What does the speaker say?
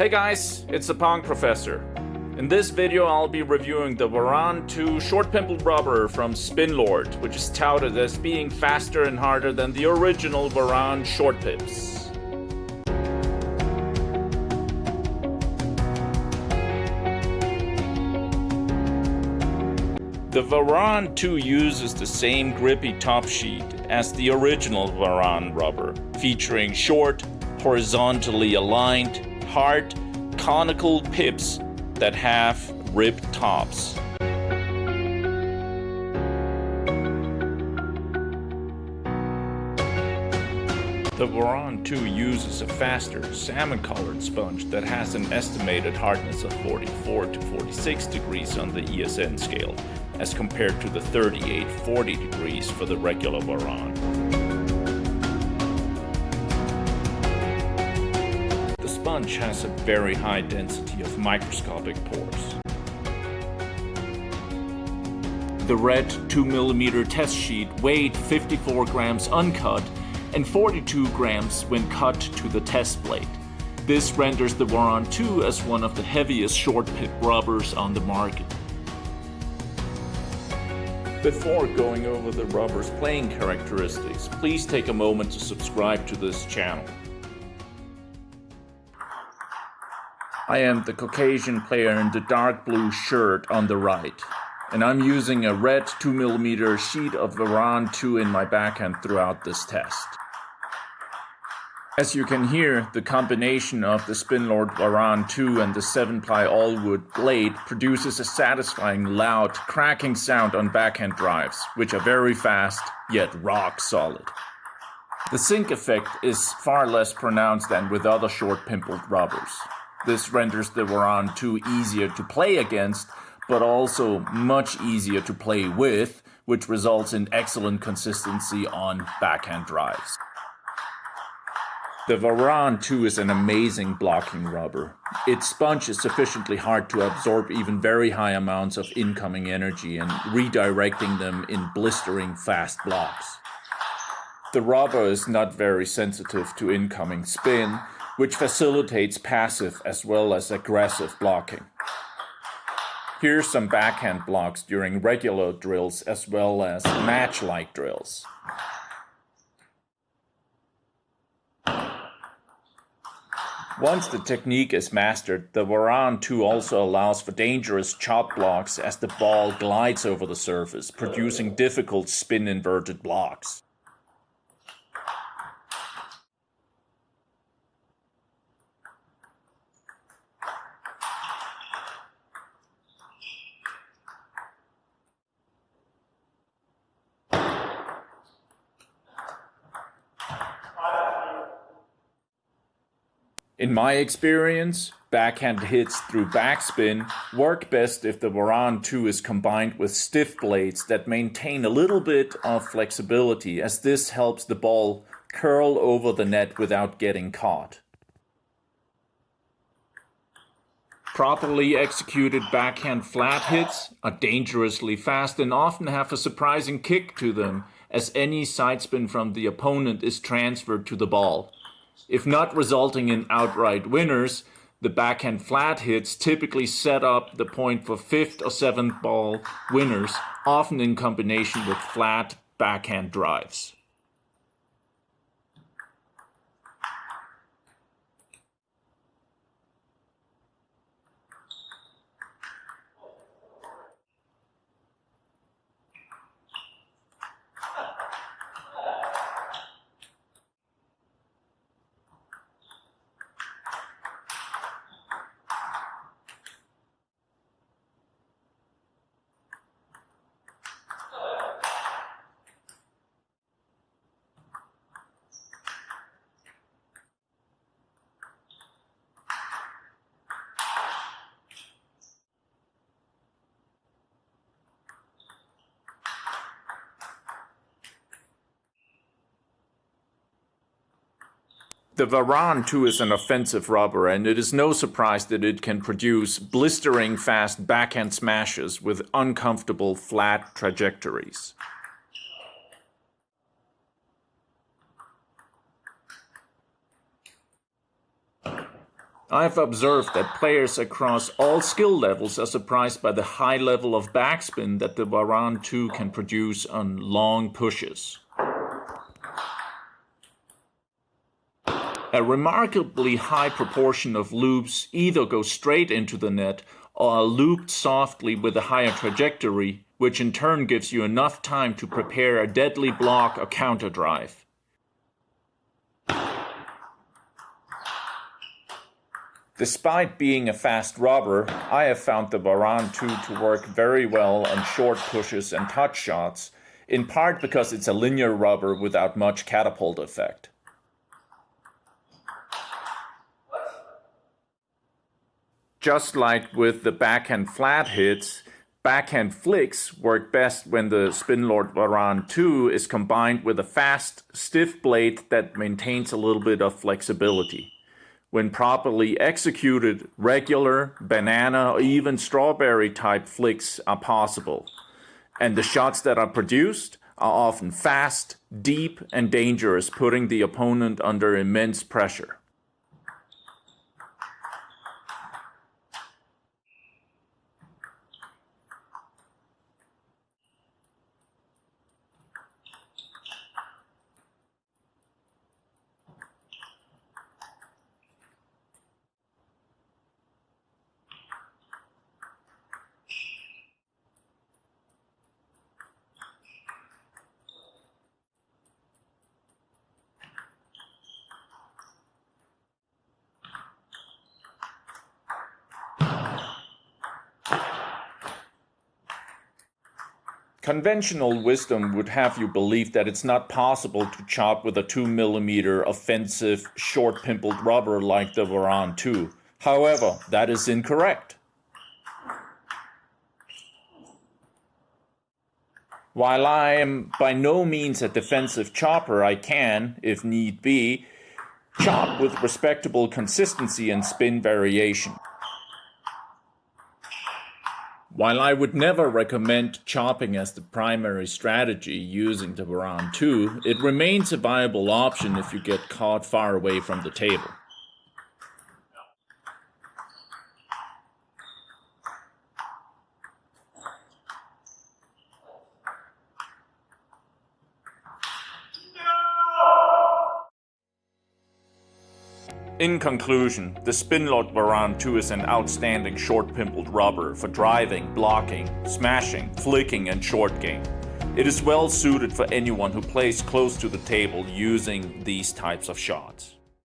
Hey guys, it's the Pong Professor. In this video I'll be reviewing the Waran II short pimpled rubber from Spinlord, which is touted as being faster and harder than the original Waran short pips. The Waran II uses the same grippy top sheet as the original Waran rubber, featuring short, horizontally aligned, hard, conical pips that have ribbed tops. The Waran II uses a faster salmon-colored sponge that has an estimated hardness of 44 to 46 degrees on the ESN scale, as compared to the 38-40 degrees for the regular Waran. The sponge has a very high density of microscopic pores. The red 2mm test sheet weighed 54 grams uncut and 42 grams when cut to the test plate. This renders the Waran II as one of the heaviest short pip rubbers on the market. Before going over the rubber's playing characteristics, please take a moment to subscribe to this channel. I am the Caucasian player in the dark blue shirt on the right, and I'm using a red 2mm sheet of Waran II in my backhand throughout this test. As you can hear, the combination of the Spinlord Waran II and the 7-ply all-wood blade produces a satisfying, loud, cracking sound on backhand drives, which are very fast, yet rock solid. The sink effect is far less pronounced than with other short pimpled rubbers. This renders the Waran II easier to play against, but also much easier to play with, which results in excellent consistency on backhand drives. The Waran II is an amazing blocking rubber. Its sponge is sufficiently hard to absorb even very high amounts of incoming energy and redirecting them in blistering fast blocks. The rubber is not very sensitive to incoming spin, which facilitates passive as well as aggressive blocking. Here's some backhand blocks during regular drills as well as match-like drills. Once the technique is mastered, the Waran II also allows for dangerous chop blocks as the ball glides over the surface, producing difficult spin-inverted blocks. In my experience, backhand hits through backspin work best if the Waran II is combined with stiff blades that maintain a little bit of flexibility, as this helps the ball curl over the net without getting caught. Properly executed backhand flat hits are dangerously fast and often have a surprising kick to them, as any side spin from the opponent is transferred to the ball. If not resulting in outright winners, the backhand flat hits typically set up the point for 5th or 7th ball winners, often in combination with flat backhand drives. The Waran II is an offensive rubber, and it is no surprise that it can produce blistering fast backhand smashes with uncomfortable flat trajectories. I've observed that players across all skill levels are surprised by the high level of backspin that the Waran II can produce on long pushes. A remarkably high proportion of loops either go straight into the net or are looped softly with a higher trajectory, which in turn gives you enough time to prepare a deadly block or counter drive. Despite being a fast rubber, I have found the Waran II to work very well on short pushes and touch shots, in part because it's a linear rubber without much catapult effect. Just like with the backhand flat hits, backhand flicks work best when the Spinlord Waran II is combined with a fast, stiff blade that maintains a little bit of flexibility. When properly executed, regular, banana, or even strawberry type flicks are possible. And the shots that are produced are often fast, deep, and dangerous, putting the opponent under immense pressure. Conventional wisdom would have you believe that it's not possible to chop with a 2mm offensive, short-pimpled rubber like the Waran II. However, that is incorrect. While I am by no means a defensive chopper, I can, if need be, chop with respectable consistency and spin variation. While I would never recommend chopping as the primary strategy using the Waran II, it remains a viable option if you get caught far away from the table. In conclusion, the Spinlord Waran II is an outstanding short-pimpled rubber for driving, blocking, smashing, flicking, and short game. It is well suited for anyone who plays close to the table using these types of shots.